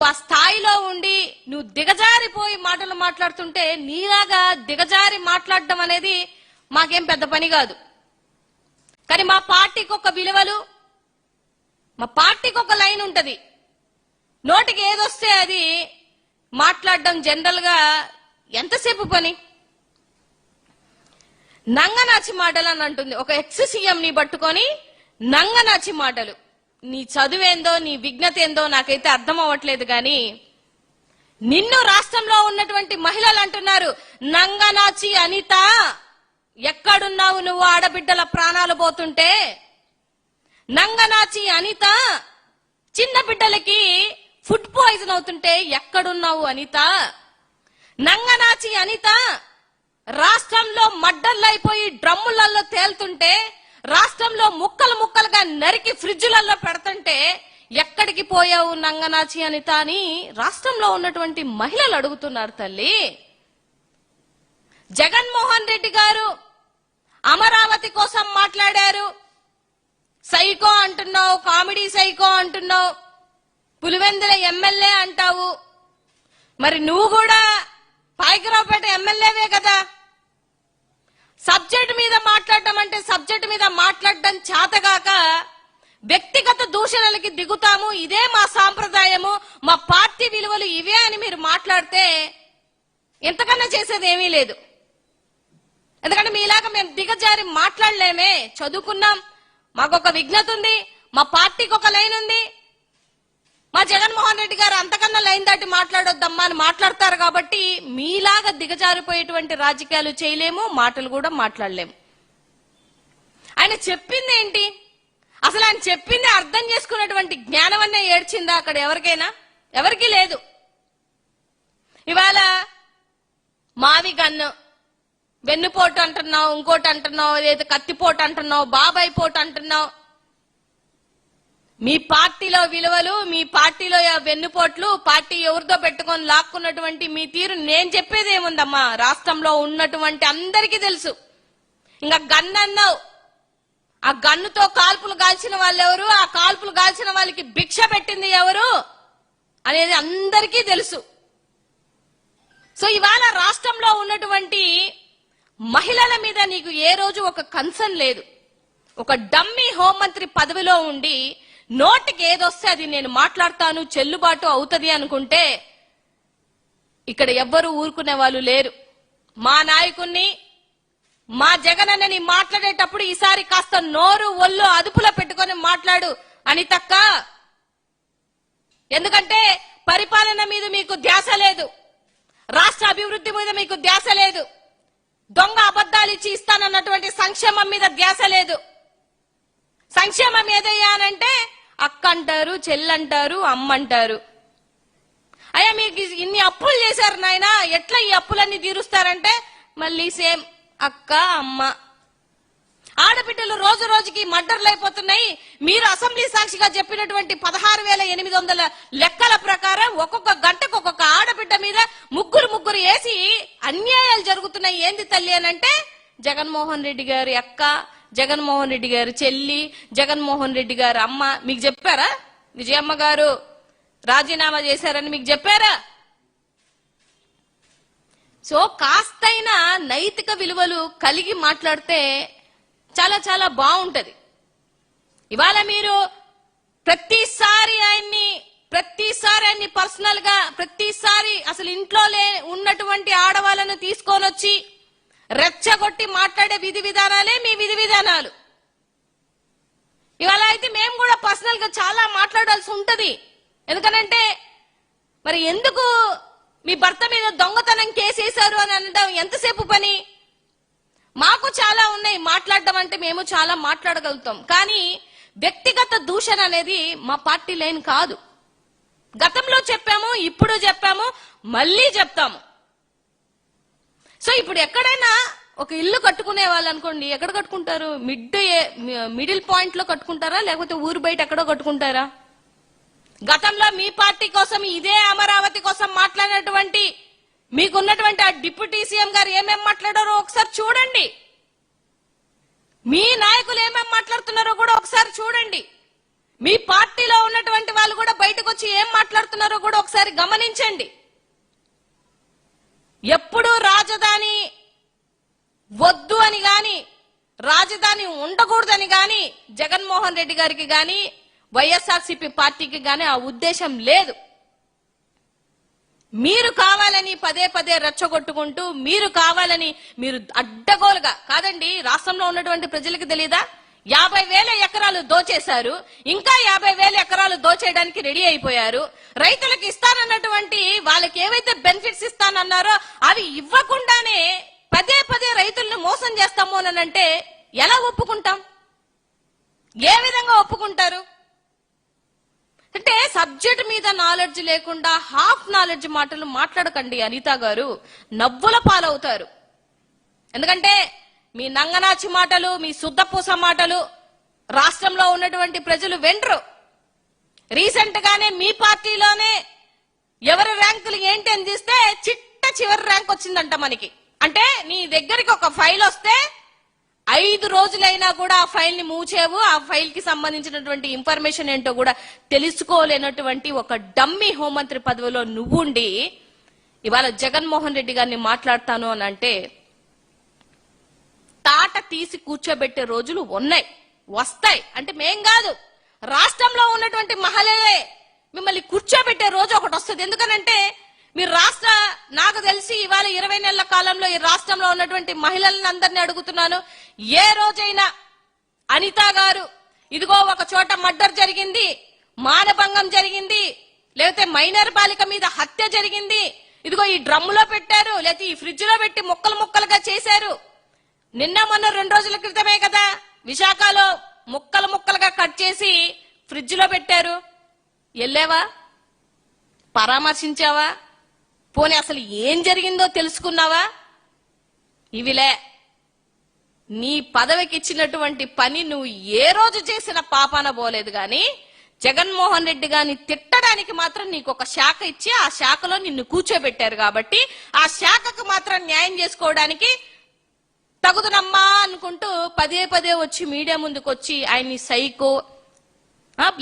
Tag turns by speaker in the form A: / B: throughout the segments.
A: ఆ స్థాయిలో ఉండి నువ్వు దిగజారిపోయి మాటలు మాట్లాడుతుంటే నీలాగా దిగజారి మాట్లాడడం అనేది మాకేం పెద్ద పని కాదు. కానీ మా పార్టీకి ఒక విలువలు, మా పార్టీకి ఒక లైన్ ఉంటది. నోటికి ఏదొస్తే అది మాట్లాడడం జనరల్ గా ఎంతసేపు పని. నంగనాచి మాటలు అని అంటుంది ఒక ఎక్స్ సీఎం ని పట్టుకొని. నంగనాచి మాటలు. నీ చదువేందో నీ విజ్ఞత ఏందో నాకైతే అర్థం అవ్వట్లేదు. కానీ నిన్ను రాష్ట్రంలో ఉన్నటువంటి మహిళలు అంటున్నారు, నంగనాచి అనిత ఎక్కడున్నావు నువ్వు ఆడబిడ్డల ప్రాణాలు పోతుంటే? నంగనాచి అనిత చిన్న బిడ్డలకి ఫుడ్ పాయిజన్ అవుతుంటే ఎక్కడున్నావు అనిత? నంగనాచి అనిత రాష్ట్రంలో మడ్డర్లు అయిపోయి డ్రమ్ములలో తేలుతుంటే, రాష్ట్రంలో ముక్కలు ముక్కలుగా నరికి ఫ్రిడ్జ్లలో పెడుతుంటే ఎక్కడికి పోయావు నంగనాచి అనిత అని రాష్ట్రంలో ఉన్నటువంటి మహిళలు అడుగుతున్నారు. తల్లి, జగన్మోహన్ రెడ్డి గారు అమరావతి కోసం మాట్లాడారు. సైకో అంటున్నావు, కామెడీ సైకో అంటున్నావు, పులివెందుల ఎమ్మెల్యే అంటావు. మరి నువ్వు కూడా పాయకరావుపేట ఎమ్మెల్యేవే కదా. సబ్జెక్ట్ మీద మాట్లాడటం అంటే సబ్జెక్ట్ మీద మాట్లాడడం చేతగాక వ్యక్తిగత దూషణలకి దిగుతాము, ఇదే మా సాంప్రదాయము, మా పార్టీ విలువలు ఇవే అని మీరు మాట్లాడితే ఎంతకన్నా చేసేది ఏమీ లేదు. ఎందుకంటే మీలాగా మేము దిగజారి మాట్లాడలేమే. చదువుకున్నాం, మాకొక విజ్ఞత ఉంది, మా పార్టీకి ఒక లైన్ ఉంది. మా జగన్మోహన్ రెడ్డి గారు అంతకన్నా లైన్ దాటి మాట్లాడొద్దమ్మా అని మాట్లాడతారు. కాబట్టి మీలాగా దిగజారిపోయేటువంటి రాజకీయాలు చేయలేము, మాటలు కూడా మాట్లాడలేము. ఆయన చెప్పింది ఏంటి? అసలు ఆయన చెప్పింది అర్థం చేసుకున్నటువంటి జ్ఞానం అనే ఏడ్చిందా అక్కడ ఎవరికైనా? ఎవరికీ లేదు. ఇవాళ మావి గన్ను, వెన్నుపోటు అంటున్నావు, ఇంకోటి అంటున్నావు, లేదా కత్తిపోటు అంటున్నావు, బాబాయ్ పోటు అంటున్నావు. మీ పార్టీలో విలువలు, మీ పార్టీలో వెన్నుపోట్లు, పార్టీ ఎవరితో పెట్టుకొని లాక్కున్నటువంటి మీ తీరు నేను చెప్పేది ఏముందమ్మా? రాష్ట్రంలో ఉన్నటువంటి అందరికీ తెలుసు. ఇంకా గన్ను అన్నావు, ఆ గన్నుతో కాల్పులు కాల్చిన వాళ్ళు ఎవరు, ఆ కాల్పులు కాల్చిన వాళ్ళకి భిక్ష పెట్టింది ఎవరు అనేది అందరికీ తెలుసు. సో ఇవాళ రాష్ట్రంలో ఉన్నటువంటి మహిళల మీద నీకు ఏ రోజు ఒక కన్సర్న్ లేదు. ఒక డమ్మీ హోంమంత్రి పదవిలో ఉండి నోటికి ఏదొస్తే అది నేను మాట్లాడతాను, చెల్లుబాటు అవుతుంది అనుకుంటే ఇక్కడ ఎవ్వరూ ఊరుకునే వాళ్ళు లేరు. మా నాయకుణ్ణి, మా జగనన్నని మాట్లాడేటప్పుడు ఈసారి కాస్త నోరు ఒళ్ళు అదుపులో పెట్టుకొని మాట్లాడు అనితక్క. ఎందుకంటే పరిపాలన మీద మీకు ధ్యాస లేదు, రాష్ట్ర అభివృద్ధి మీద మీకు ధ్యాస లేదు, దొంగ అబద్ధాలు ఇచ్చి ఇస్తానన్నటువంటి సంక్షేమం మీద ధ్యాస లేదు. సంక్షేమం ఏదయ్యా అనంటే అక్క అంటారు, చెల్లంటారు, అమ్మంటారు. అయ్యా మీకు ఇన్ని అప్పులు చేశారు నాయన, ఎట్లా ఈ అప్పులన్నీ తీరుస్తారంటే మళ్ళీ సేమ్ అక్క అమ్మ. ఆడబిడ్డలు రోజు రోజుకి మర్డర్లు అయిపోతున్నాయి. మీరు అసెంబ్లీ సాక్షిగా చెప్పినటువంటి 16,800 లెక్కల ప్రకారం ఒక్కొక్క గంటకు ఒక్కొక్క ఆడబిడ్డ మీద ముగ్గురు వేసి అన్యాయాలు జరుగుతున్నాయి. ఏంది తల్లి అనంటే జగన్మోహన్ రెడ్డి గారి అక్క, జగన్మోహన్ రెడ్డి గారి చెల్లి, జగన్మోహన్ రెడ్డి గారి అమ్మ. మీకు చెప్పారా విజయమ్మ గారు రాజీనామా చేశారని? మీకు చెప్పారా? సో కాస్తైనా నైతిక విలువలు కలిగి మాట్లాడితే చాలా చాలా బాగుంటది. ఇవాళ మీరు ప్రతిసారి ఆయన్ని పర్సనల్ గా ప్రతిసారి అసలు ఇంట్లో ఉన్నటువంటి ఆడవాళ్ళను తీసుకొని వచ్చి రెచ్చగొట్టి మాట్లాడే విధి విధానాలే మీ విధి విధానాలు. ఇవాళ అయితే మేము కూడా పర్సనల్ గా చాలా మాట్లాడాల్సి ఉంటది. ఎందుకనంటే మరి ఎందుకు మీ భర్త మీద దొంగతనం కేసేశారు అని అనడం ఎంతసేపు పని? మాకు చాలా ఉన్నాయి మాట్లాడడం అంటే, మేము చాలా మాట్లాడగలుగుతాం. కానీ వ్యక్తిగత దూషణ అనేది మా పార్టీ లైన్ కాదు. గతంలో చెప్పాము, ఇప్పుడు చెప్పాము, మళ్ళీ చెప్తాము. సో ఇప్పుడు ఎక్కడైనా ఒక ఇల్లు కట్టుకునే వాళ్ళు అనుకోండి, ఎక్కడ కట్టుకుంటారు? మిడిల్ పాయింట్ లో కట్టుకుంటారా, లేకపోతే ఊరు బయట ఎక్కడో కట్టుకుంటారా? గతంలో మీ పార్టీ కోసం, ఇదే అమరావతి కోసం మాట్లాడినటువంటి మీకున్నటువంటి ఆ డిప్యూటీ సీఎం గారు ఏమేం మాట్లాడారో ఒకసారి చూడండి. మీ నాయకులు ఏమేం మాట్లాడుతున్నారో కూడా ఒకసారి చూడండి. మీ పార్టీలో ఉన్నటువంటి వాళ్ళు కూడా బయటకు వచ్చి ఏం మాట్లాడుతున్నారో కూడా ఒకసారి గమనించండి. ఎప్పుడు రాజధాని వద్దు అని గాని, రాజధాని ఉండకూడదని గాని జగన్మోహన్ రెడ్డి గారికి గాని వైఎస్ఆర్సీపీ పార్టీకి గాని ఆ ఉద్దేశం లేదు. మీరు కావాలని పదే పదే రెచ్చగొట్టుకుంటూ, మీరు కావాలని మీరు అడ్డగోలుగా కాదండి, రాష్ట్రంలో ఉన్నటువంటి ప్రజలకు తెలియదా? 50,000 ఎకరాలు దోచేశారు, ఇంకా 50,000 ఎకరాలు దోచేయడానికి రెడీ అయిపోయారు. రైతులకు ఇస్తానన్నటువంటి వాళ్ళకి ఏవైతే బెనిఫిట్స్ ఇస్తానన్నారో అవి ఇవ్వకుండానే పదే పదే రైతులను మోసం చేస్తాము అని అంటే ఎలా ఒప్పుకుంటాం? ఏ విధంగా ఒప్పుకుంటారు? అంటే సబ్జెక్ట్ మీద నాలెడ్జ్ లేకుండా హాఫ్ నాలెడ్జ్ మాటలు మాట్లాడకండి అనిత గారు, నవ్వుల పాలవుతారు. ఎందుకంటే మీ నంగనాచి మాటలు, మీ శుద్ధపూస మాటలు రాష్ట్రంలో ఉన్నటువంటి ప్రజలు వెంటరు. రీసెంట్ గానే మీ పార్టీలోనే ఎవరి ర్యాంకులు ఏంటి అని తీస్తే చిట్ట చివరి ర్యాంక్ వచ్చిందంట మనకి. అంటే నీ దగ్గరికి ఒక ఫైల్ వస్తే 5 రోజులైనా కూడా ఆ ఫైల్ ని మూవ్ చేయవు, ఆ ఫైల్ కి సంబంధించినటువంటి ఇన్ఫర్మేషన్ ఏంటో కూడా తెలుసుకోలేనటువంటి ఒక డమ్మీ హోంమంత్రి పదవిలో నువ్వుండి ఇవాళ జగన్మోహన్ రెడ్డి గారిని మాట్లాడతాను అని అంటే తాట తీసి కూర్చోబెట్టే రోజులు ఉన్నాయి, వస్తాయి. అంటే మేం కాదు, రాష్ట్రంలో ఉన్నటువంటి మహిళలే మిమ్మల్ని కూర్చోబెట్టే రోజు ఒకటి వస్తుంది. ఎందుకనంటే మీరు నాకు తెలిసి ఇవాళ 20 నెలల కాలంలో ఈ రాష్ట్రంలో ఉన్నటువంటి మహిళలను అందరినీ అడుగుతున్నాను, ఏ రోజైనా అనిత గారు ఇదిగో ఒక చోట మర్డర్ జరిగింది, మానభంగం జరిగింది, లేకపోతే మైనర్ బాలిక మీద హత్య జరిగింది, ఇదిగో ఈ డ్రమ్ములో పెట్టారు, లేకపోతే ఈ ఫ్రిడ్జ్ లో పెట్టి ముక్కలు ముక్కలుగా చేశారు, నిన్న మొన్న 2 రోజుల క్రితమే కదా విశాఖలో ముక్కలు ముక్కలుగా కట్ చేసి ఫ్రిడ్జ్ లో పెట్టారు, వెళ్ళావా? పరామర్శించావా? పోనీ అసలు ఏం జరిగిందో తెలుసుకున్నావా? ఇవిలే నీ పదవికి ఇచ్చినటువంటి పని నువ్వు ఏ రోజు చేసిన పాపాన పోలేదు గాని జగన్మోహన్ రెడ్డి గారిని తిట్టడానికి మాత్రం నీకు ఒక శాఖ ఇచ్చి ఆ శాఖలో నిన్ను కూర్చోబెట్టారు కాబట్టి ఆ శాఖకు మాత్రం న్యాయం చేసుకోవడానికి తగుదునమ్మా అనుకుంటూ పదే పదే వచ్చి మీడియా ముందుకు వచ్చి ఆయన్ని సైకో,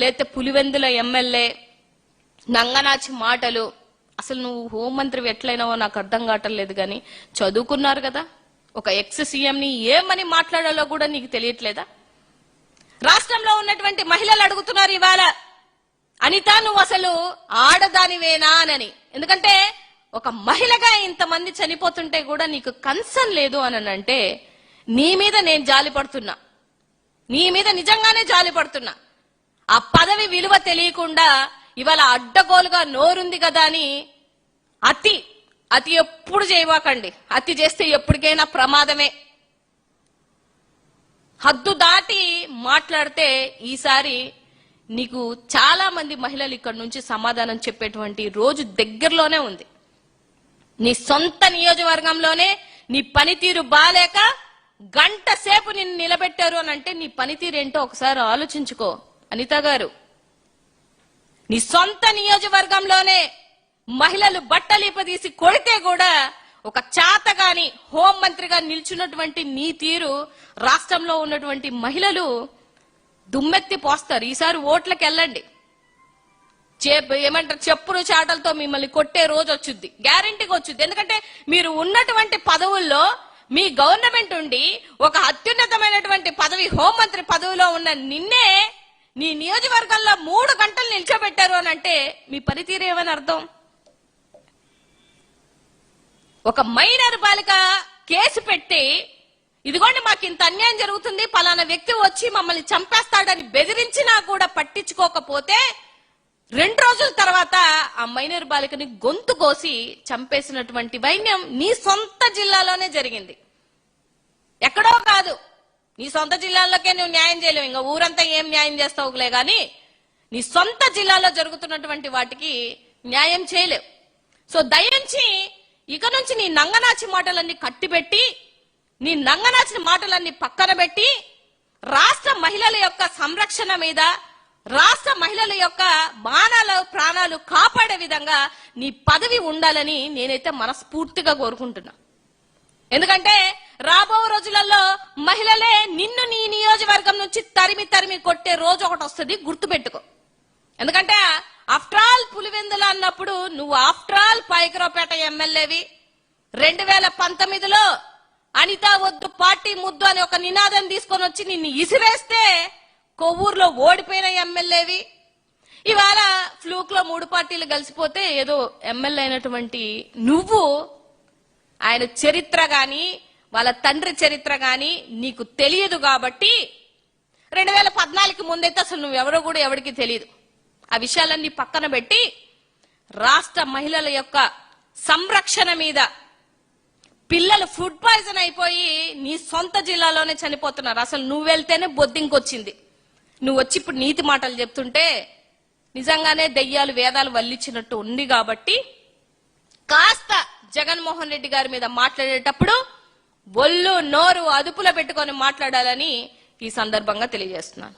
A: లేకపోతే పులివెందుల ఎమ్మెల్యే, నంగనాచి మాటలు. అసలు నువ్వు హోంమంత్రి ఎట్లయినావో నాకు అర్థం కావట్లేదు. కానీ చదువుకున్నారు కదా, ఒక ఎక్స్ సీఎం ని ఏమని మాట్లాడాలో కూడా నీకు తెలియట్లేదా? రాష్ట్రంలో ఉన్నటువంటి మహిళలు అడుగుతున్నారు ఇవాళ, అనిత నువ్వు అసలు ఆడదానివేనా అని. ఎందుకంటే ఒక మహిళగా ఇంతమంది చనిపోతుంటే కూడా నీకు కన్సర్న్ లేదు అని అంటే నీ మీద నేను జాలి పడుతున్నా, నీ మీద నిజంగానే జాలి పడుతున్నా. ఆ పదవి విలువ తెలియకుండా ఇవాళ అడ్డగోలుగా నోరుంది కదా అని అతి ఎప్పుడు చేయవాకండి. అతి చేస్తే ఎప్పటికైనా ప్రమాదమే. హద్దు దాటి మాట్లాడితే ఈసారి నీకు చాలా మంది మహిళలు ఇక్కడ నుంచి సమాధానం చెప్పేటువంటి రోజు దగ్గరలోనే ఉంది. నీ సొంత నియోజకవర్గంలోనే నీ పనితీరు బాలేక గంట సేపు నిన్ను నిలబెట్టారు అని అంటే నీ పనితీరు ఏంటో ఒకసారి ఆలోచించుకో అనిత గారు. నీ సొంత నియోజకవర్గంలోనే మహిళలు బట్టలిపదీసి కొడితే కూడా ఒక చేతగాని హోంమంత్రిగా నిల్చున్నటువంటి నీ తీరు రాష్ట్రంలో ఉన్నటువంటి మహిళలు దుమ్మెత్తి పోస్తారు. ఈసారి ఓట్లకు వెళ్ళండి, ఏమంటారు చెప్పులు చాటలతో మిమ్మల్ని కొట్టే రోజు వచ్చుద్ది, గ్యారంటీగా వచ్చుద్ది. ఎందుకంటే మీరు ఉన్నటువంటి పదవుల్లో మీ గవర్నమెంట్ ఉండి ఒక అత్యున్నతమైనటువంటి పదవి హోంమంత్రి పదవిలో ఉన్న నిన్నే నీ నియోజకవర్గంలో 3 గంటలు నిల్చోబెట్టారు అని అంటే మీ పనితీరు ఏమని అర్థం? ఒక మైనర్ బాలిక కేసు పెట్టి ఇదిగోండి మాకు ఇంత అన్యాయం జరుగుతుంది, పలానా వ్యక్తి వచ్చి మమ్మల్ని చంపేస్తాడని బెదిరించినా కూడా పట్టించుకోకపోతే 2 రోజుల తర్వాత ఆ మైనర్ బాలికని గొంతు కోసి చంపేసినటువంటి వైన్యం నీ సొంత జిల్లాలోనే జరిగింది, ఎక్కడో కాదు. నీ సొంత జిల్లాలోకే నువ్వు న్యాయం చేయలేవు, ఇంకా ఊరంతా ఏం న్యాయం చేస్తావులే గాని నీ సొంత జిల్లాలో జరుగుతున్నటువంటి వాటికి న్యాయం చేయలేవు. సో దయించి ఇక నుంచి నీ నంగనాచి మాటలన్నీ కట్టిపెట్టి, నీ నంగనాచిన మాటలన్నీ పక్కన పెట్టి రాష్ట్ర మహిళల యొక్క సంరక్షణ మీద, రాష్ట్ర మహిళల యొక్క మానాలు ప్రాణాలు కాపాడే విధంగా నీ పదవి ఉండాలని నేనైతే మనస్ఫూర్తిగా కోరుకుంటున్నా. ఎందుకంటే రాబో రోజులలో మహిళలే నిన్ను నీ నియోజకవర్గం నుంచి తరిమి తరిమి కొట్టే రోజు ఒకటి వస్తుంది, గుర్తుపెట్టుకో. ఎందుకంటే ఆఫ్టర్ ఆల్ పులివెందులు అన్నప్పుడు నువ్వు ఆఫ్టర్ ఆల్ పైకరావుపేట ఎమ్మెల్యేవి. 2019లో అనిత వద్దు పార్టీ ముద్దు అని ఒక నినాదం తీసుకొని వచ్చి నిన్ను ఇసిరేస్తే కొవ్వూరులో ఓడిపోయిన ఎమ్మెల్యేవి. ఇవాళ ఫ్లూక్ లో 3 పార్టీలు కలిసిపోతే ఏదో ఎమ్మెల్యే అయినటువంటి నువ్వు ఆయన చరిత్ర గాని వాళ్ళ తండ్రి చరిత్ర గాని నీకు తెలియదు కాబట్టి 2014కి ముందైతే అసలు నువ్వెవరో కూడా ఎవరికి తెలియదు. ఆ విషయాలన్నీ పక్కన పెట్టి రాష్ట్ర మహిళల యొక్క సంరక్షణ మీద పిల్లలు ఫుడ్ పాయిజన్ అయిపోయి నీ సొంత జిల్లాలోనే చనిపోతున్నారు. అసలు నువ్వు వెళ్తేనే బొద్దింకొచ్చింది. నువ్వు వచ్చి ఇప్పుడు నీతి మాటలు చెప్తుంటే నిజంగానే దెయ్యాలు వేదాలు వల్లించినట్టు ఉంది. కాబట్టి కాస్త జగన్మోహన్ రెడ్డి గారి మీద మాట్లాడేటప్పుడు ఒళ్ళు నోరు అదుపులో పెట్టుకొని మాట్లాడాలని ఈ సందర్భంగా తెలియజేస్తున్నాను.